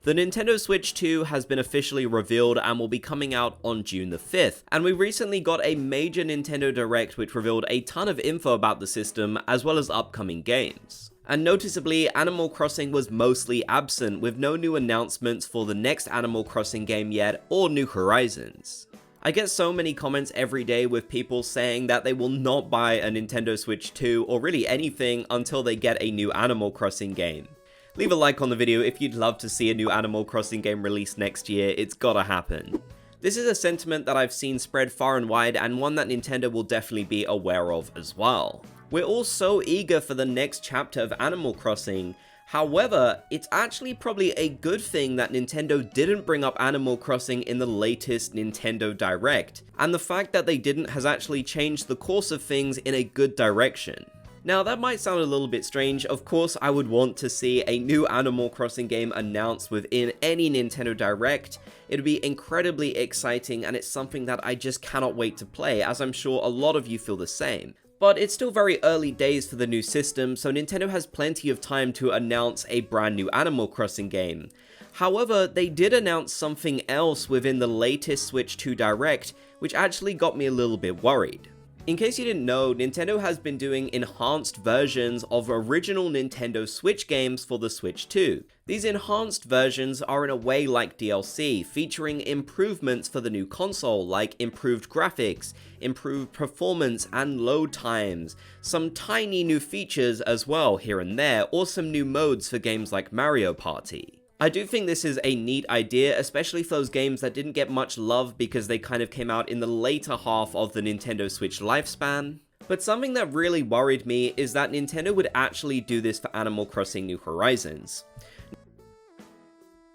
The Nintendo Switch 2 has been officially revealed and will be coming out on June the 5th, and we recently got a major Nintendo Direct which revealed a ton of info about the system as well as upcoming games. And noticeably, Animal Crossing was mostly absent, with no new announcements for the next Animal Crossing game yet or New Horizons. I get so many comments every day with people saying that they will not buy a Nintendo Switch 2 or really anything until they get a new Animal Crossing game. Leave a like on the video if you'd love to see a new Animal Crossing game released next year. It's gotta happen. This is a sentiment that I've seen spread far and wide, and one that Nintendo will definitely be aware of as well. We're all so eager for the next chapter of Animal Crossing. However, it's actually probably a good thing that Nintendo didn't bring up Animal Crossing in the latest Nintendo Direct, and the fact that they didn't has actually changed the course of things in a good direction. Now, that might sound a little bit strange. Of course, I would want to see a new Animal Crossing game announced within any Nintendo Direct. It would be incredibly exciting, and it's something that I just cannot wait to play, as I'm sure a lot of you feel the same. But it's still very early days for the new system, so Nintendo has plenty of time to announce a brand new Animal Crossing game. However, they did announce something else within the latest Switch 2 Direct, which actually got me a little bit worried. In case you didn't know, Nintendo has been doing enhanced versions of original Nintendo Switch games for the Switch 2. These enhanced versions are in a way like DLC, featuring improvements for the new console, like improved graphics, improved performance and load times, some tiny new features as well here and there, or some new modes for games like Mario Party. I do think this is a neat idea, especially for those games that didn't get much love because they kind of came out in the later half of the Nintendo Switch lifespan. But something that really worried me is that Nintendo would actually do this for Animal Crossing New Horizons.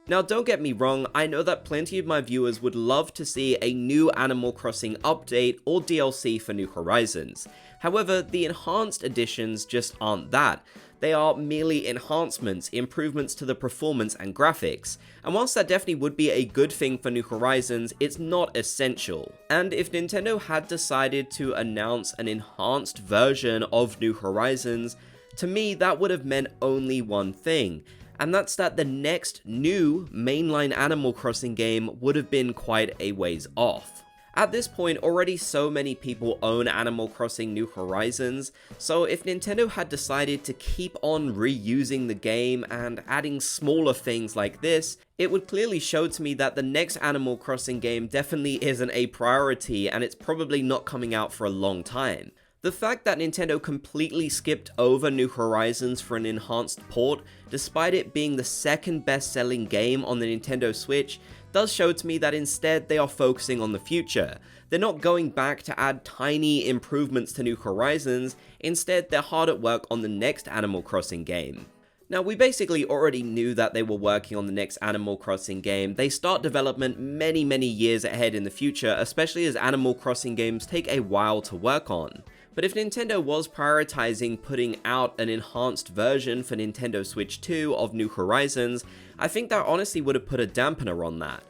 Now, don't get me wrong, I know that plenty of my viewers would love to see a new Animal Crossing update or DLC for New Horizons. However, the enhanced editions just aren't that. They are merely enhancements, improvements to the performance and graphics. And whilst that definitely would be a good thing for New Horizons, it's not essential. And if Nintendo had decided to announce an enhanced version of New Horizons, to me that would have meant only one thing. And that's that the next new mainline Animal Crossing game would have been quite a ways off. At this point, already so many people own Animal Crossing New Horizons, so if Nintendo had decided to keep on reusing the game and adding smaller things like this, it would clearly show to me that the next Animal Crossing game definitely isn't a priority, and it's probably not coming out for a long time. The fact that Nintendo completely skipped over New Horizons for an enhanced port, despite it being the second best-selling game on the Nintendo Switch, does show to me that instead they are focusing on the future. They're not going back to add tiny improvements to New Horizons, instead they're hard at work on the next Animal Crossing game. Now, we basically already knew that they were working on the next Animal Crossing game. They start development many years ahead in the future, especially as Animal Crossing games take a while to work on. But if Nintendo was prioritizing putting out an enhanced version for Nintendo Switch 2 of New Horizons, I think that honestly would have put a dampener on that.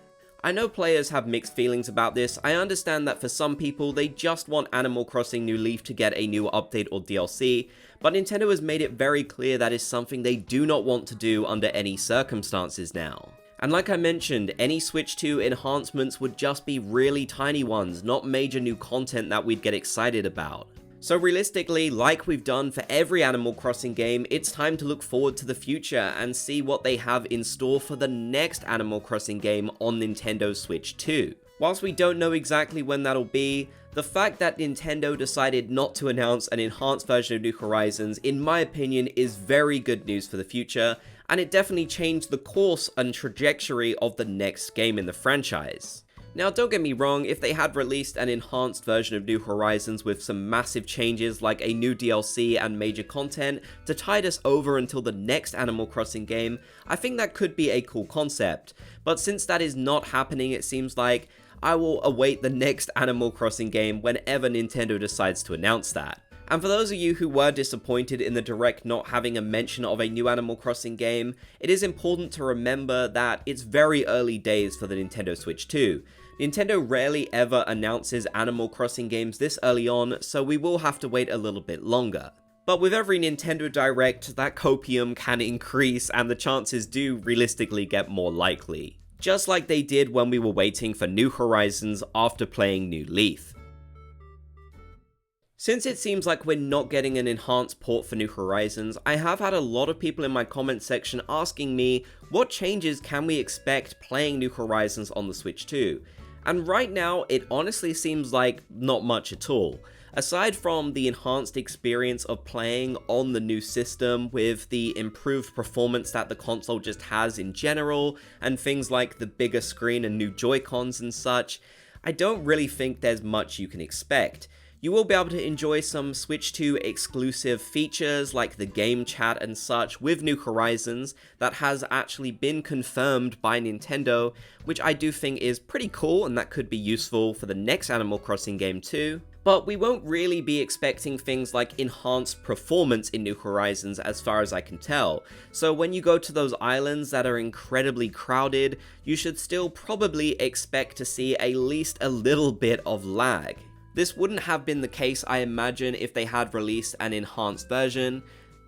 I know players have mixed feelings about this. I understand that for some people they just want Animal Crossing New Leaf to get a new update or DLC, but Nintendo has made it very clear that is something they do not want to do under any circumstances now. And like I mentioned, any Switch 2 enhancements would just be really tiny ones, not major new content that we'd get excited about. So realistically, like we've done for every Animal Crossing game, it's time to look forward to the future and see what they have in store for the next Animal Crossing game on Nintendo Switch 2. Whilst we don't know exactly when that'll be, the fact that Nintendo decided not to announce an enhanced version of New Horizons, in my opinion, is very good news for the future, and it definitely changed the course and trajectory of the next game in the franchise. Now, don't get me wrong, if they had released an enhanced version of New Horizons with some massive changes like a new DLC and major content to tide us over until the next Animal Crossing game, I think that could be a cool concept. But since that is not happening, it seems like I will await the next Animal Crossing game whenever Nintendo decides to announce that. And for those of you who were disappointed in the Direct not having a mention of a new Animal Crossing game, it is important to remember that it's very early days for the Nintendo Switch 2. Nintendo rarely ever announces Animal Crossing games this early on, so we will have to wait a little bit longer. But with every Nintendo Direct, that copium can increase and the chances do realistically get more likely. Just like they did when we were waiting for New Horizons after playing New Leaf. Since it seems like we're not getting an enhanced port for New Horizons, I have had a lot of people in my comment section asking me what changes can we expect playing New Horizons on the Switch 2? And right now, it honestly seems like not much at all. Aside from the enhanced experience of playing on the new system with the improved performance that the console just has in general, and things like the bigger screen and new Joy-Cons and such, I don't really think there's much you can expect. You will be able to enjoy some Switch 2 exclusive features like the game chat and such with New Horizons that has actually been confirmed by Nintendo, which I do think is pretty cool and that could be useful for the next Animal Crossing game too. But we won't really be expecting things like enhanced performance in New Horizons as far as I can tell. So when you go to those islands that are incredibly crowded, you should still probably expect to see at least a little bit of lag. This wouldn't have been the case, I imagine, if they had released an enhanced version.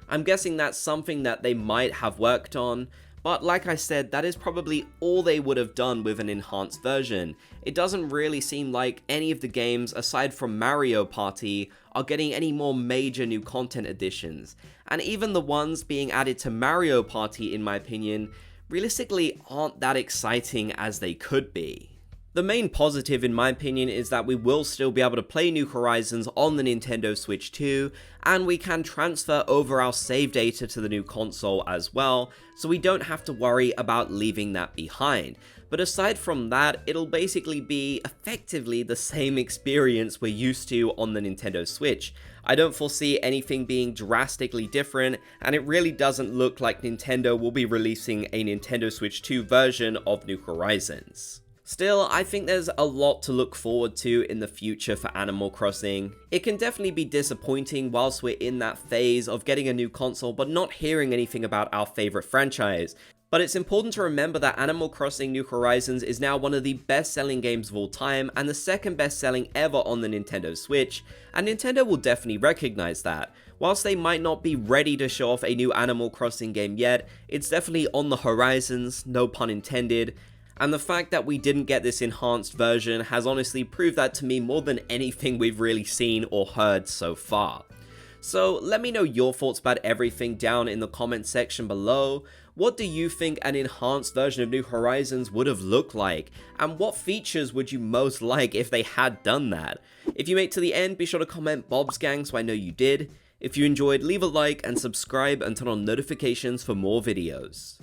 I'm guessing that's something that they might have worked on, but like I said, that is probably all they would have done with an enhanced version. It doesn't really seem like any of the games, aside from Mario Party, are getting any more major new content additions. And even the ones being added to Mario Party, in my opinion, realistically aren't that exciting as they could be. The main positive in my opinion is that we will still be able to play New Horizons on the Nintendo Switch 2, and we can transfer over our save data to the new console as well, so we don't have to worry about leaving that behind. But aside from that, it'll basically be effectively the same experience we're used to on the Nintendo Switch. I don't foresee anything being drastically different, and it really doesn't look like Nintendo will be releasing a Nintendo Switch 2 version of New Horizons. Still, I think there's a lot to look forward to in the future for Animal Crossing. It can definitely be disappointing whilst we're in that phase of getting a new console but not hearing anything about our favorite franchise. But it's important to remember that Animal Crossing New Horizons is now one of the best-selling games of all time and the second best-selling ever on the Nintendo Switch, and Nintendo will definitely recognize that. Whilst they might not be ready to show off a new Animal Crossing game yet, it's definitely on the horizons, no pun intended. And the fact that we didn't get this enhanced version has honestly proved that to me more than anything we've really seen or heard so far. So let me know your thoughts about everything down in the comment section below. What do you think an enhanced version of New Horizons would have looked like? And what features would you most like if they had done that? If you make it to the end, be sure to comment Bob's Gang so I know you did. If you enjoyed, leave a like and subscribe and turn on notifications for more videos.